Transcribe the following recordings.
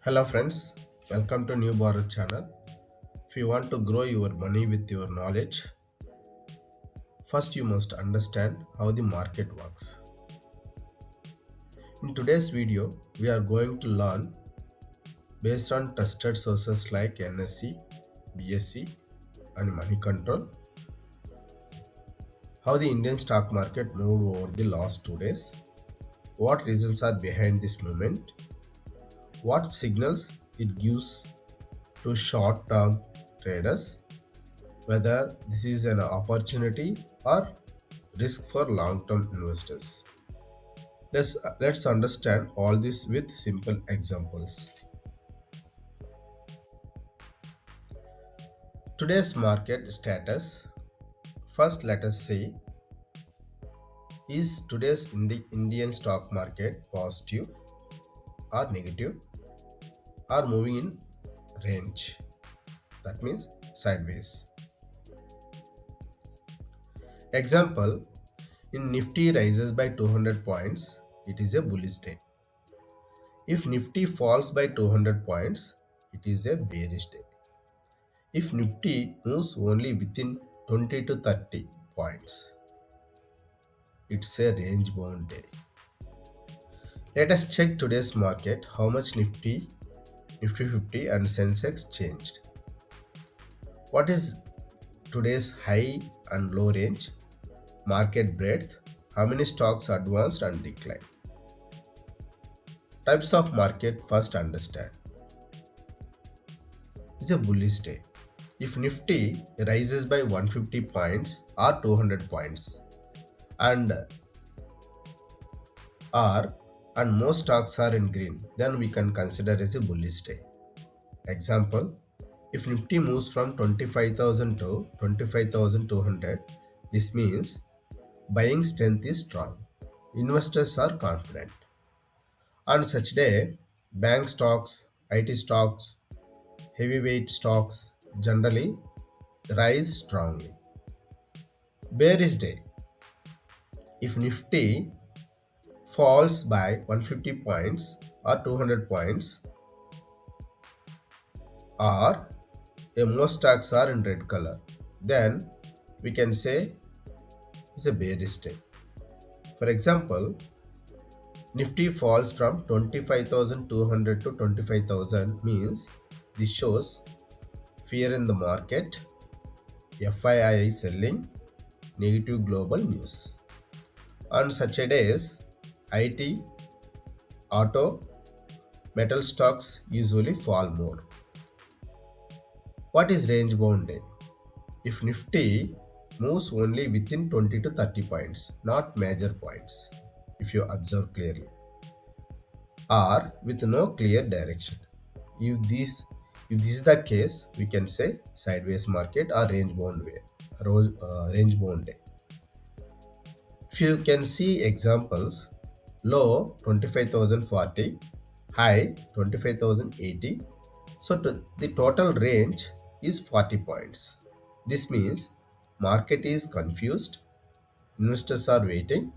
Hello friends, welcome to New Bharat channel. If you want to grow your money with your knowledge, first you must understand how the market works. In today's video, we are going to learn based on trusted sources like NSE, BSE and Moneycontrol how the Indian stock market moved over the last 2 days, what reasons are behind this movement, what signals it gives to short-term traders, whether this is an opportunity or risk for long-term investors. Let's understand all this with simple examples. Today's market status. First, let us see, is today's Indian stock market positive or negative or moving in range? That means sideways. Example, in Nifty rises by 200 points, it is a bullish day. If Nifty falls by 200 points, it is a bearish day. If Nifty moves only within 20 to 30 points, it's a range bound day. Let us check today's market how much Nifty 50 and Sensex changed. What is today's high and low range, market breadth, how many stocks advanced and declined. Types of market first understand. It's a bullish day. If Nifty rises by 150 points or 200 points and most stocks are in green, then we can consider as a bullish day. Example, if Nifty moves from 25,000 to 25,200, this means buying strength is strong. Investors are confident. On such day, bank stocks, IT stocks, heavyweight stocks generally rise strongly. Bearish day. If Nifty falls by 150 points or 200 points or most stocks are in red color, then we can say it's a bearish day. For example, Nifty falls from 25,200 to 25,000 means this shows fear in the market, FII selling, negative global news. On such days, IT, auto, metal stocks usually fall more. What is range bound day? If Nifty moves only within 20 to 30 points, not major points, if you observe clearly, or with no clear direction. If this is the case, we can say sideways market or range bound day. If you can see examples, low 25,040, high 25,080. So the total range is 40 points. This means market is confused, investors are waiting,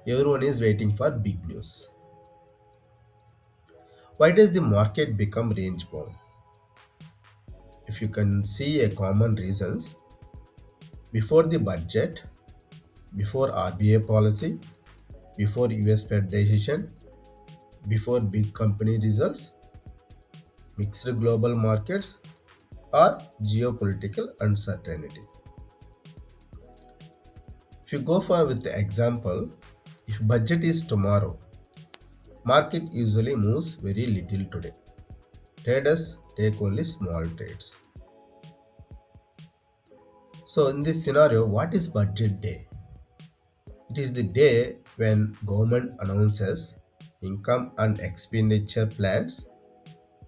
everyone is waiting for big news. Why does the market become range bound? If you can see a common reasons, before the budget, before RBA policy, before US Fed decision, before big company results, mixed global markets, or geopolitical uncertainty. If you go for with the example, if budget is tomorrow, market usually moves very little today. Traders take only small trades. So in this scenario, what is budget day? It is the day when government announces income and expenditure plans,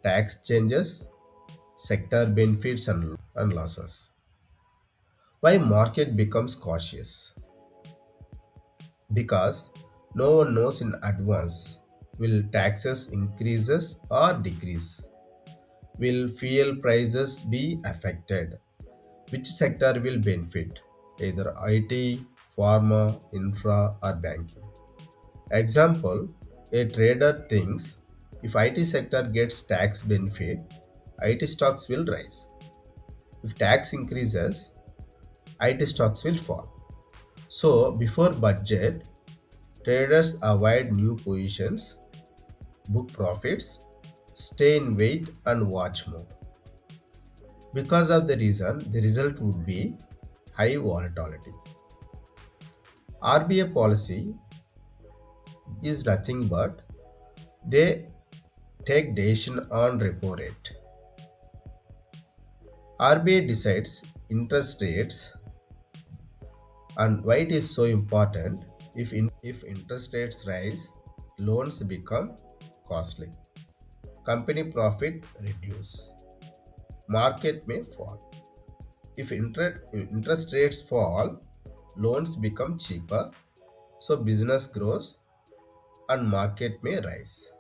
tax changes, sector benefits and losses. Why market becomes cautious? Because no one knows in advance, will taxes increases or decrease? Will fuel prices be affected? Which sector will benefit? Either IT, pharma, infra or banking. Example, a trader thinks If IT sector gets tax benefit, IT stocks will rise. If tax increases, IT stocks will fall. So before budget, traders avoid new positions, book profits, stay in wait and watch mode. Because of the reason, the result would be high volatility. RBA policy is nothing but they take decision on repo rate. RBI decides interest rates, and why it is so important. If interest rates rise, loans become costly. Company profit reduce. Market may fall. If interest rates fall, loans become cheaper, so business grows and market may rise.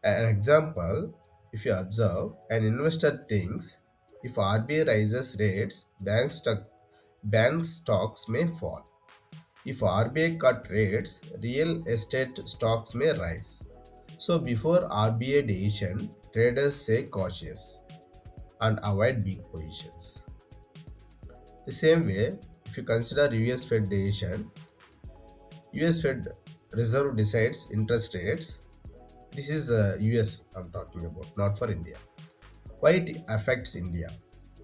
An example, if you observe, an investor thinks if RBI raises rates, bank stocks may fall. If RBI cut rates, real estate stocks may rise. So before RBI decision, traders say cautious and avoid big positions. The same way, if you consider US Fed decision, US Fed Reserve decides interest rates. This is US I'm talking about, not for India. Why it affects India?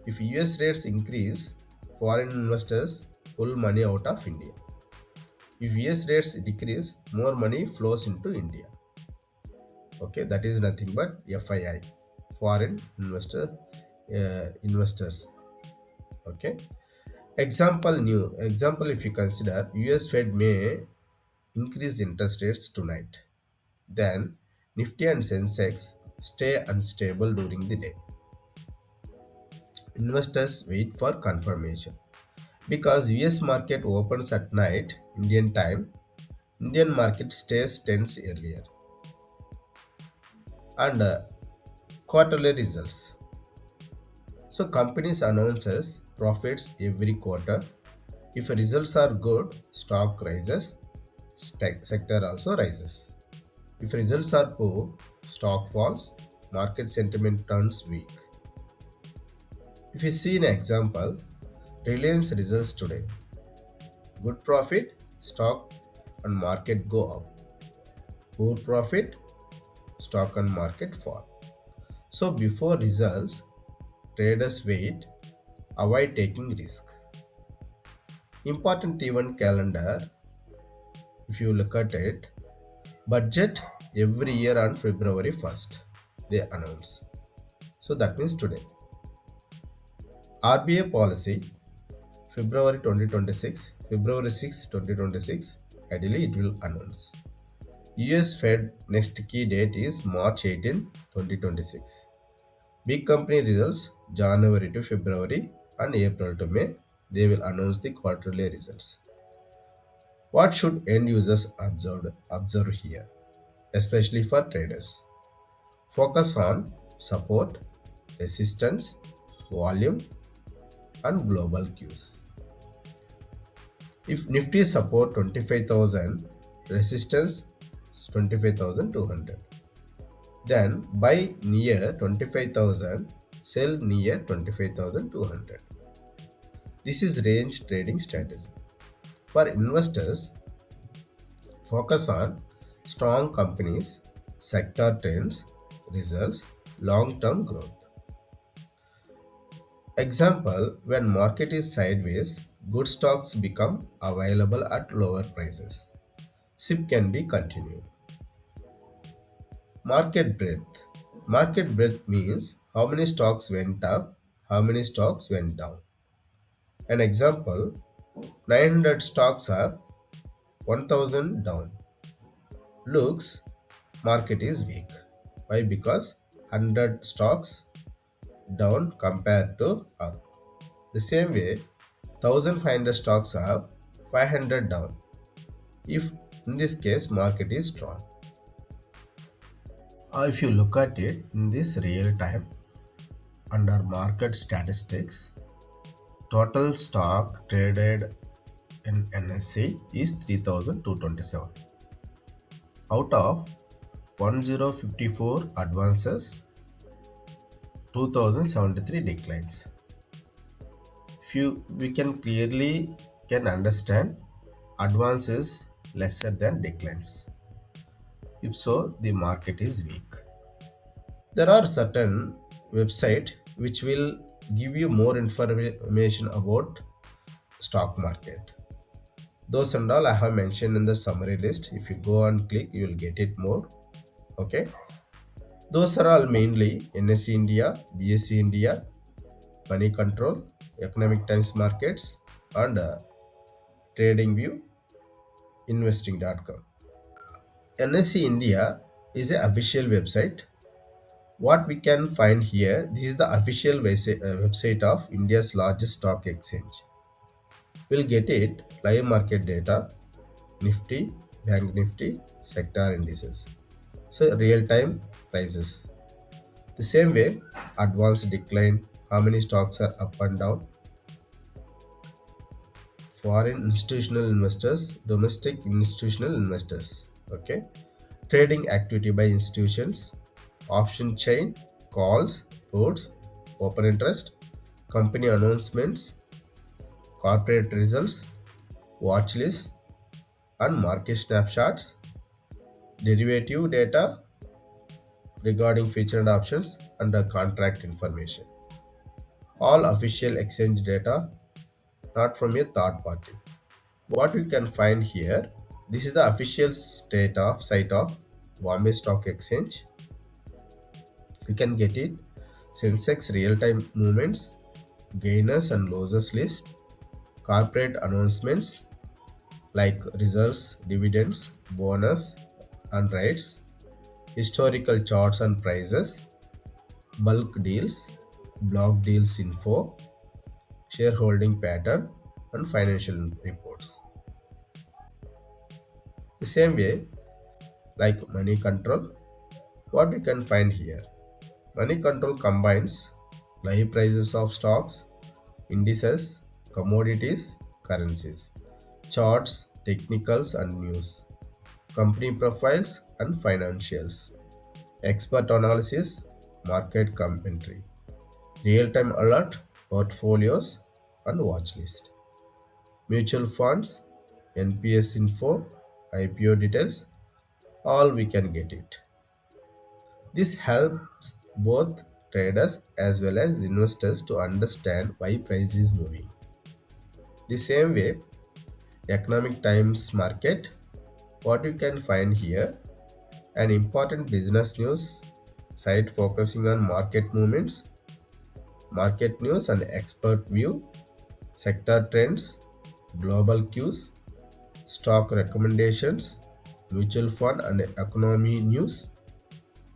If US rates increase, foreign investors pull money out of India. If US rates decrease, more money flows into India. Okay, that is nothing but FII, foreign investors. Okay. Example, if you consider US Fed may increase interest rates tonight, then Nifty and Sensex stay unstable during the day. Investors wait for confirmation. Because US market opens at night Indian time, Indian market stays tense earlier. And quarterly results. So companies announces profits every quarter. If results are good, stock rises, sector also rises. If results are poor, stock falls, market sentiment turns weak. If you see an example, Reliance results today. Good profit, stock and market go up. Poor profit, stock and market fall. So before results, traders wait, avoid taking risk. Important event calendar, if you look at it, budget every year on February 1st, they announce. So that means today. RBA policy, February 2026, February 6, 2026, ideally it will announce. US Fed next key date is March 18, 2026. Big company results January to February and April to May, they will announce the quarterly results. What should end users observe here, especially for traders? Focus on support, resistance, volume, and global cues. If Nifty support 25,000, resistance 25,200, then buy near 25,000, sell near 25,200. This is range trading strategy. For investors, focus on strong companies, sector trends, results, long-term growth. Example, when market is sideways, good stocks become available at lower prices. SIP can be continued. Market breadth. Market breadth means how many stocks went up, how many stocks went down. An example, 900 stocks up, 1000 down. Looks, market is weak. Why? Because 100 stocks down compared to up. The same way, 1500 stocks up, 500 down. If in this case market is strong. If you look at it in this real time, under market statistics, total stock traded in NSE is 3227. Out of 1054 advances, 2073 declines. If you we can clearly can understand advance is lesser than declines. If so, the market is weak. There are certain website which will give you more information about stock market. Those and all I have mentioned in the summary list. If you go and click, you will get it more. Okay. Those are all mainly NSE India, BSE India, Moneycontrol, Economic Times Markets, and TradingView, Investing.com. NSE India is an official website. What we can find here, this is the official website of India's largest stock exchange. We'll get it live market data, Nifty, Bank Nifty, sector indices. So real time prices. The same way, advanced decline, how many stocks are up and down, foreign institutional investors, domestic institutional investors. Okay. Trading activity by institutions, option chain, calls, puts, open interest, company announcements, corporate results, watch lists, and market snapshots, derivative data regarding featured options, and the contract information. All official exchange data, not from a third party. What we can find here, this is the official site of Bombay Stock Exchange. You can get it. Sensex real-time movements, gainers and losers list, corporate announcements like results, dividends, bonus, and rights, historical charts and prices, bulk deals, block deals info, shareholding pattern, and financial reports. The same way, like money control, what we can find here. Money control combines live prices of stocks, indices, commodities, currencies, charts, technicals and news, company profiles and financials, expert analysis, market commentary, real-time alert, portfolios and watch list, mutual funds, NPS info, IPO details, all we can get it. This helps both traders as well as investors to understand why price is moving. The same way, Economic Times Market, what you can find here, an important business news site focusing on market movements, market news and expert view, sector trends, global cues, stock recommendations, mutual fund and economy news,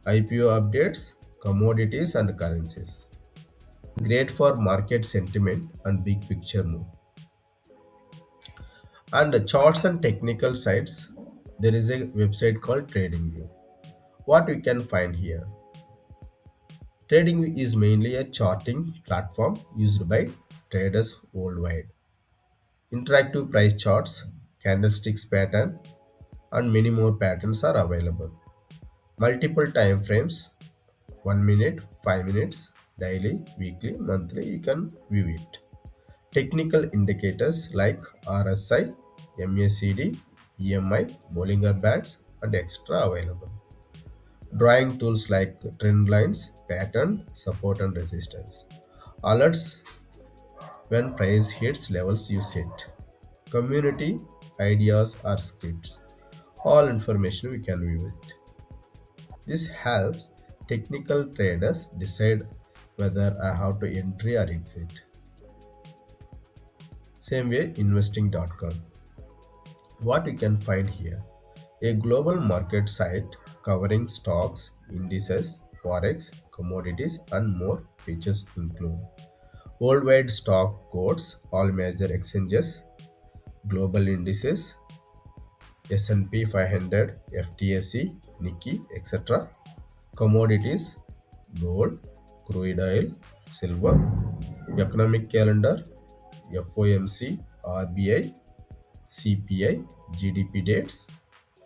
IPO updates, commodities and currencies. Great for market sentiment and big picture move. And the charts and technical sites, there is a website called TradingView. What we can find here, TradingView is mainly a charting platform used by traders worldwide. Interactive price charts, candlesticks pattern, and many more patterns are available. Multiple time frames, 1 minute, 5 minutes, daily, weekly, monthly, you can view it. Technical indicators like RSI, MACD, EMI, Bollinger Bands, and extra available. Drawing tools like trend lines, pattern, support, and resistance. Alerts when price hits levels you set. Community, ideas, or scripts. All information we can view it. This helps technical traders decide whether I have to enter or exit. Same way, investing.com. What we can find here, a global market site covering stocks, indices, forex, commodities, and more. Features include worldwide stock codes, all major exchanges, global indices, S&P 500, FTSE, Nikkei, etc. Commodities, gold, crude oil, silver, economic calendar, FOMC, RBI, CPI, GDP dates,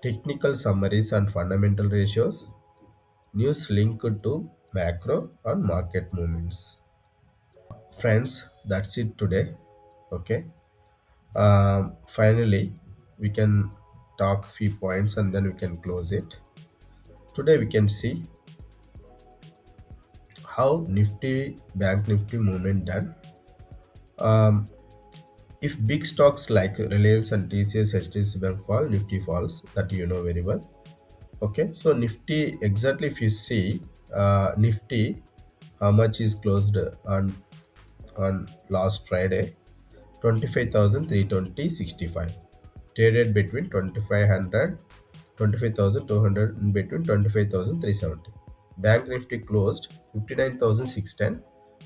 technical summaries and fundamental ratios, news linked to macro and market movements. Friends, that's it today. Okay. Finally, we can talk few points and then we can close it. Today we can see how Nifty Bank Nifty movement done. Um, if big stocks like Reliance and TCS, HDFC Bank fall, Nifty falls. That you know very well. Okay, so Nifty exactly if you see Nifty, how much is closed on last Friday? 25,320.65, traded between 2500, 25,200 and between 25,370. Bank Nifty closed 59,610,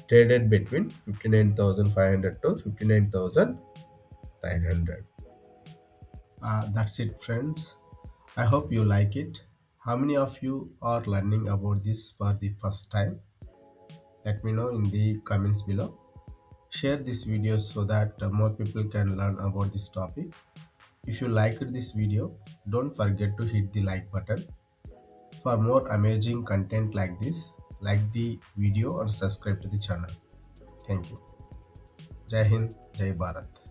traded between 59,500 to 59,900. That's it, friends. I hope you like it. How many of you are learning about this for the first time? Let me know in the comments below. Share this video so that more people can learn about this topic. If you liked this video, don't forget to hit the like button. For more amazing content like this, like the video or subscribe to the channel. Thank you. Jai Hind, Jai Bharat.